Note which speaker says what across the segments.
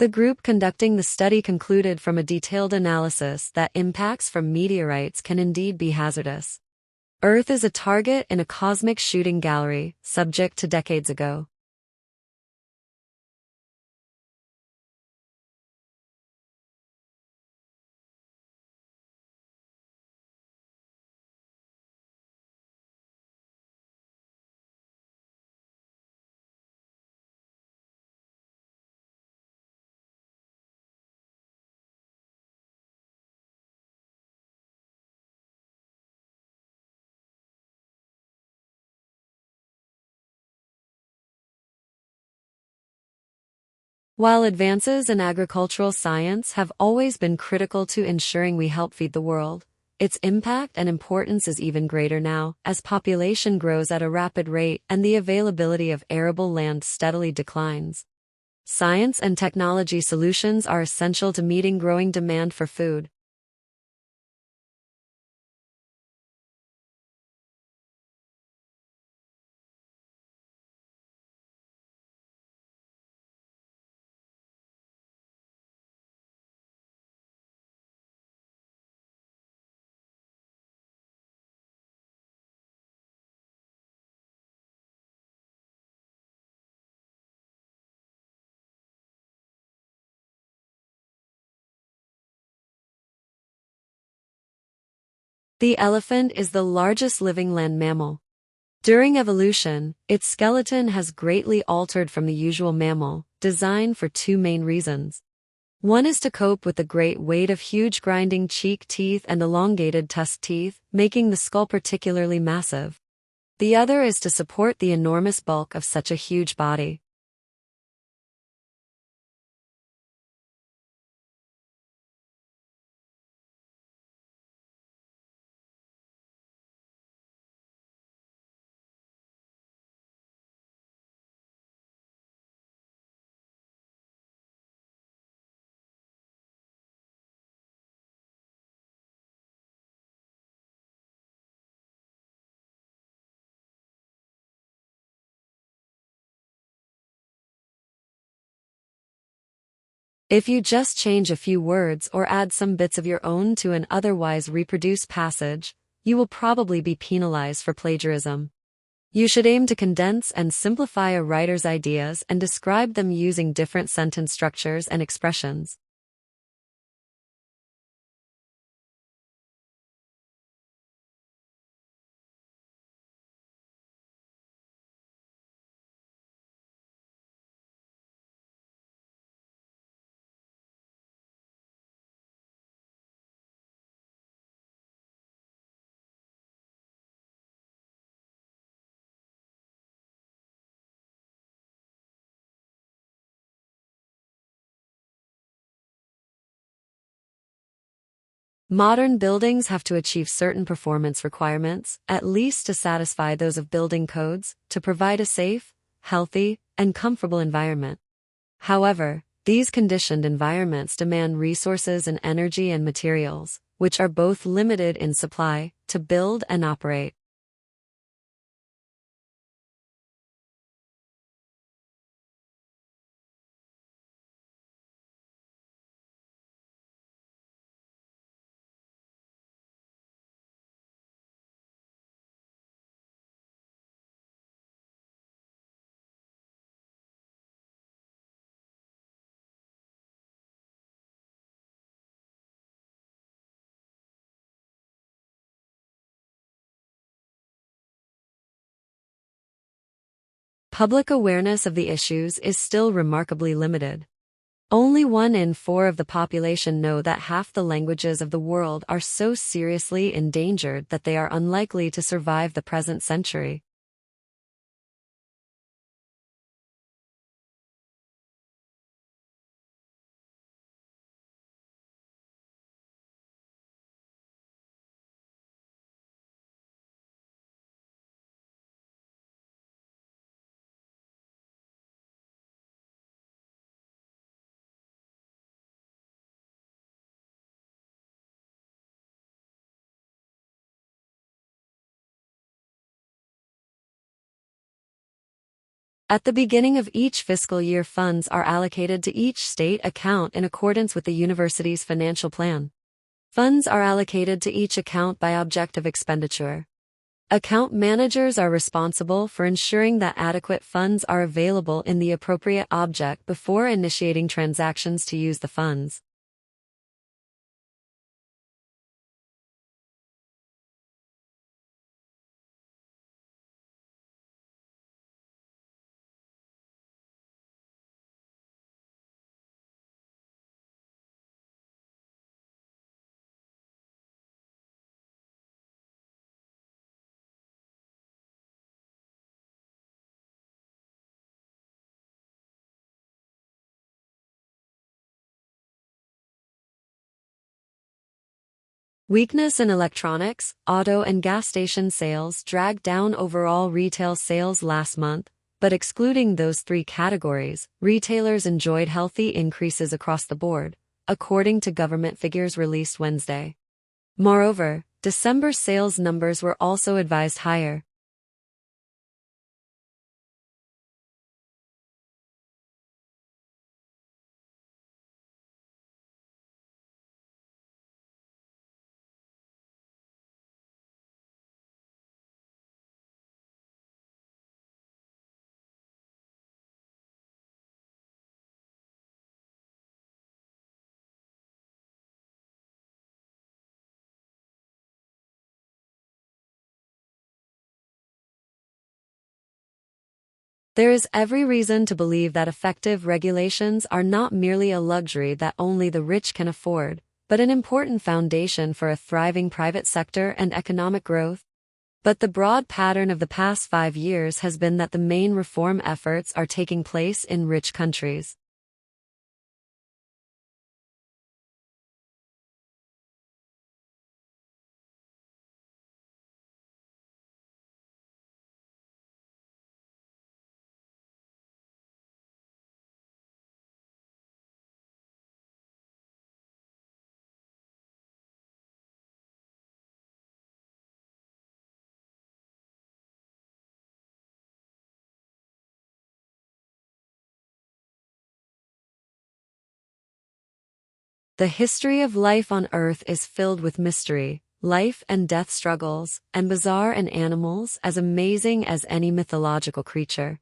Speaker 1: The group conducting the study concluded from a detailed analysis that impacts from meteorites can indeed be hazardous. Earth is a target in a cosmic shooting gallery, subject to decades ago. While advances in agricultural science have always been critical to ensuring we help feed the world, its impact and importance is even greater now, as population grows at a rapid rate and the availability of arable land steadily declines. Science and technology solutions are essential to meeting growing demand for food. The elephant is the largest living land mammal. During evolution, its skeleton has greatly altered from the usual mammal, designed for two main reasons. One is to cope with the great weight of huge grinding cheek teeth and elongated tusk teeth, making the skull particularly massive. The other is to support the enormous bulk of such a huge body. If you just change a few words or add some bits of your own to an otherwise reproduced passage, you will probably be penalized for plagiarism. You should aim to condense and simplify a writer's ideas and describe them using different sentence structures and expressions. Modern buildings have to achieve certain performance requirements, at least to satisfy those of building codes, to provide a safe, healthy, and comfortable environment. However, these conditioned environments demand resources and energy and materials, which are both limited in supply, to build and operate. Public awareness of the issues is still remarkably limited. Only 1 in 4 of the population know that half the languages of the world are so seriously endangered that they are unlikely to survive the present century. At the beginning of each fiscal year, funds are allocated to each state account in accordance with the university's financial plan. Funds are allocated to each account by object of expenditure. Account managers are responsible for ensuring that adequate funds are available in the appropriate object before initiating transactions to use the funds. Weakness in electronics, auto and gas station sales dragged down overall retail sales last month, but excluding those three categories, retailers enjoyed healthy increases across the board, according to government figures released Wednesday. Moreover, December sales numbers were also advised higher. There is every reason to believe that effective regulations are not merely a luxury that only the rich can afford, but an important foundation for a thriving private sector and economic growth. But the broad pattern of the past 5 years has been that the main reform efforts are taking place in rich countries. The history of life on Earth is filled with mystery, life and death struggles, and bizarre and animals as amazing as any mythological creature.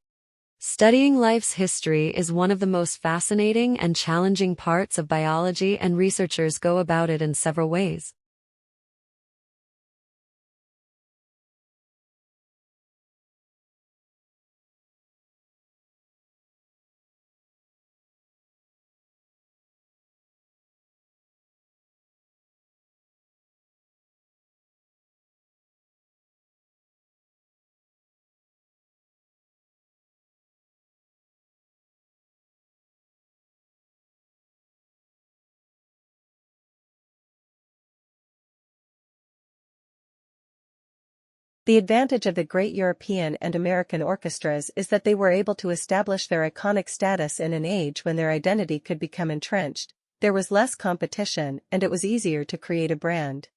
Speaker 1: Studying life's history is one of the most fascinating and challenging parts of biology, and researchers go about it in several ways.
Speaker 2: The advantage of the great European and American orchestras is that they were able to establish their iconic status in an age when their identity could become entrenched. There was less competition, and it was easier to create a brand.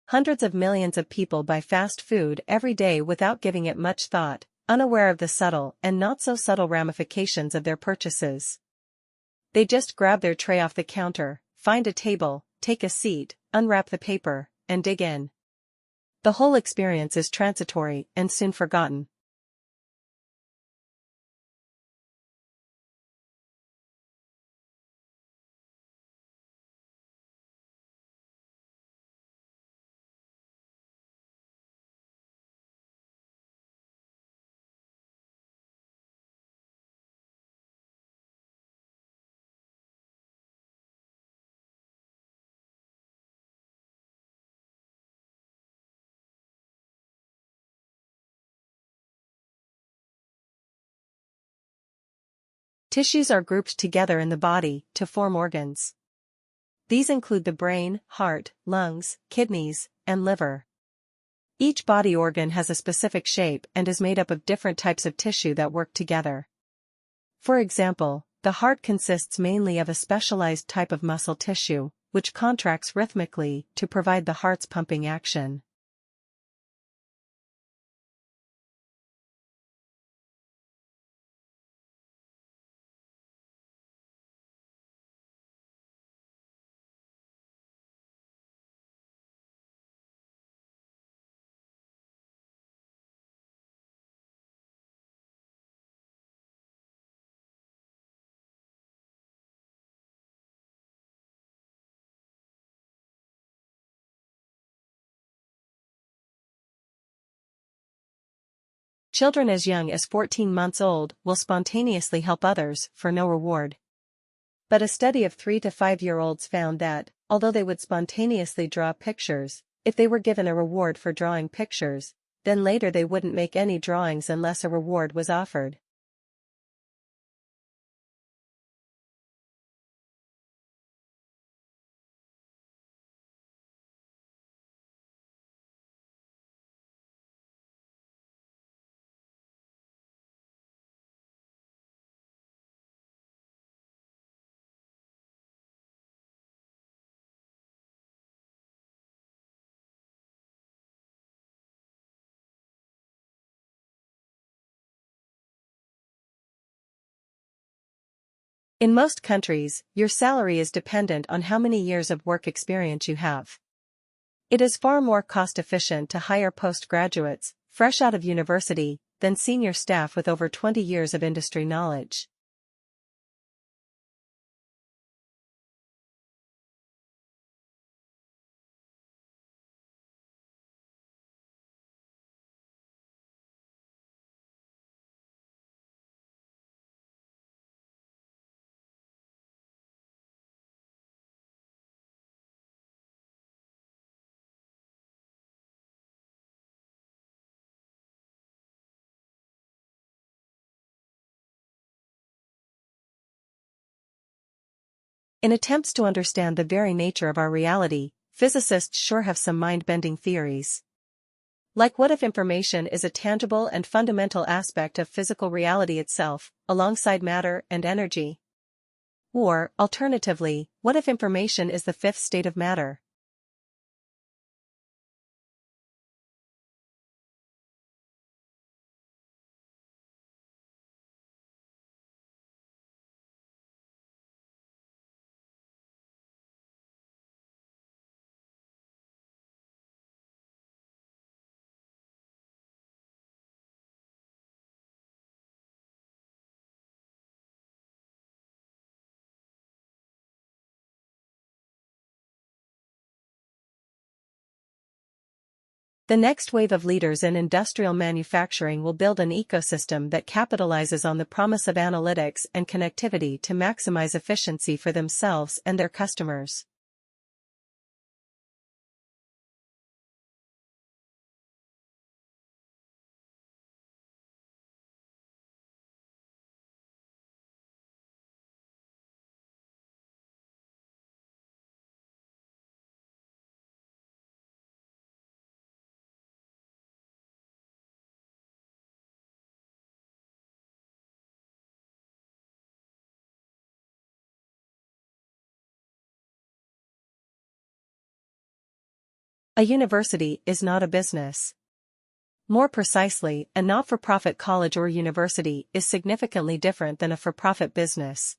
Speaker 2: Hundreds of millions of people buy fast food every day without giving it much thought, unaware of the subtle and not-so-subtle ramifications of their purchases. They just grab their tray off the counter, find a table, take a seat, unwrap the paper, and dig in. The whole experience is transitory and soon forgotten. Tissues are grouped together in the body to form organs. These include the brain, heart, lungs, kidneys, and liver. Each body organ has a specific shape and is made up of different types of tissue that work together. For example, the heart consists mainly of a specialized type of muscle tissue, which contracts rhythmically to provide the heart's pumping action. Children as young as 14 months old will spontaneously help others for no reward. But a study of 3 to 5-year-olds found that, although they would spontaneously draw pictures, if they were given a reward for drawing pictures, then later they wouldn't make any drawings unless a reward was offered. In most countries, your salary is dependent on how many years of work experience you have. It is far more cost-efficient to hire postgraduates, fresh out of university, than senior staff with over 20 years of industry knowledge. In attempts to understand the very nature of our reality, physicists sure have some mind-bending theories. Like what if information is a tangible and fundamental aspect of physical reality itself, alongside matter and energy? Or, alternatively, what if information is the fifth state of matter? The next wave of leaders in industrial manufacturing will build an ecosystem that capitalizes on the promise of analytics and connectivity to maximize efficiency for themselves and their customers. A university is not a business. More precisely, a not-for-profit college or university is significantly different than a for-profit business.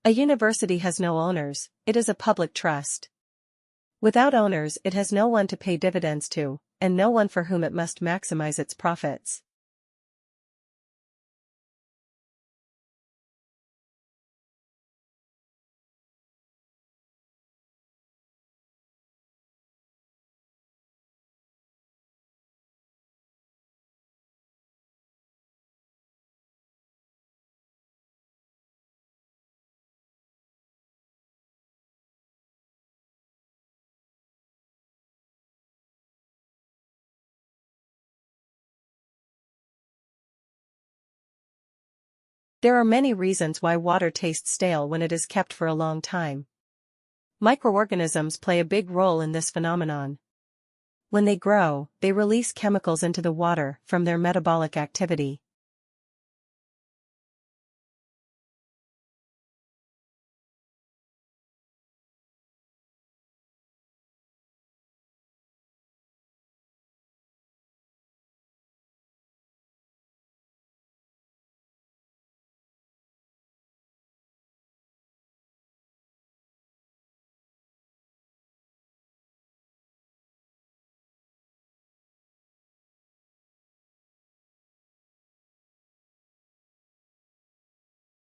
Speaker 2: A university has no owners, it is a public trust. Without owners, it has no one to pay dividends to, and no one for whom it must maximize its profits. There are many reasons why water tastes stale when it is kept for a long time. Microorganisms play a big role in this phenomenon. When they grow, they release chemicals into the water from their metabolic activity.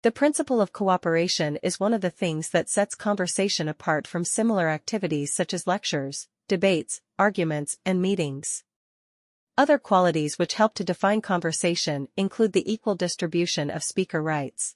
Speaker 2: The principle of cooperation is one of the things that sets conversation apart from similar activities such as lectures, debates, arguments, and meetings. Other qualities which help to define conversation include the equal distribution of speaker rights.